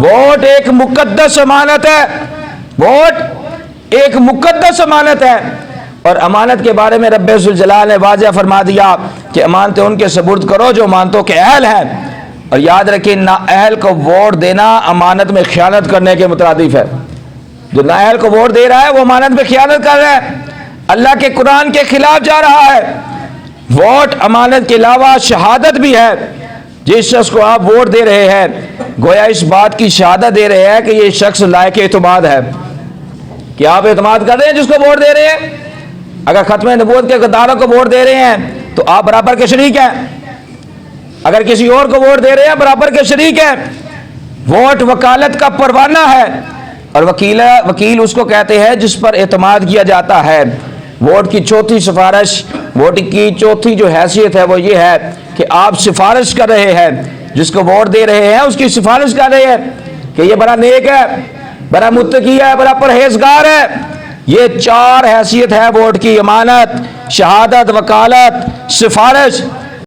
Vote ایک مقدس امانت ہے، ووٹ ایک مقدس امانت ہے، اور امانت کے بارے میں رب ذوالجلال نے واضح فرما دیا کہ امانتیں ان کے سپرد کرو جو امانتوں کے اہل ہیں، اور یاد رکھیں نااہل کو ووٹ دینا امانت میں خیانت کرنے کے مترادف ہے۔ جو نااہل کو ووٹ دے رہا ہے وہ امانت میں خیانت کر رہا ہے، اللہ کے قرآن کے خلاف جا رہا ہے۔ ووٹ امانت کے علاوہ شہادت بھی ہے۔ جس شخص کو آپ ووٹ دے رہے ہیں گویا اس بات کی شہادت دے رہے ہیں کہ یہ شخص لائق اعتماد ہے۔ کیا آپ اعتماد کر رہے ہیں جس کو ووٹ دے رہے ہیں؟ اگر ختم نبوت کے غداروں کو ووٹ دے رہے ہیں تو آپ برابر کے شریک ہیں، اگر کسی اور کو ووٹ دے رہے ہیں برابر کے شریک ہیں۔ ووٹ وکالت کا پروانہ ہے، اور وکیل اس کو کہتے ہیں جس پر اعتماد کیا جاتا ہے۔ ووٹ کی چوتھی سفارش، ووٹ کی چوتھی جو حیثیت ہے وہ یہ ہے کہ آپ سفارش کر رہے ہیں، جس کو ووٹ دے رہے ہیں اس کی سفارش کر رہے ہیں کہ یہ بڑا نیک ہے، بڑا متقی ہے، بڑا پرہیزگار ہے۔ یہ چار حیثیت ہے ووٹ کی: امانت، شہادت، وکالت، سفارش۔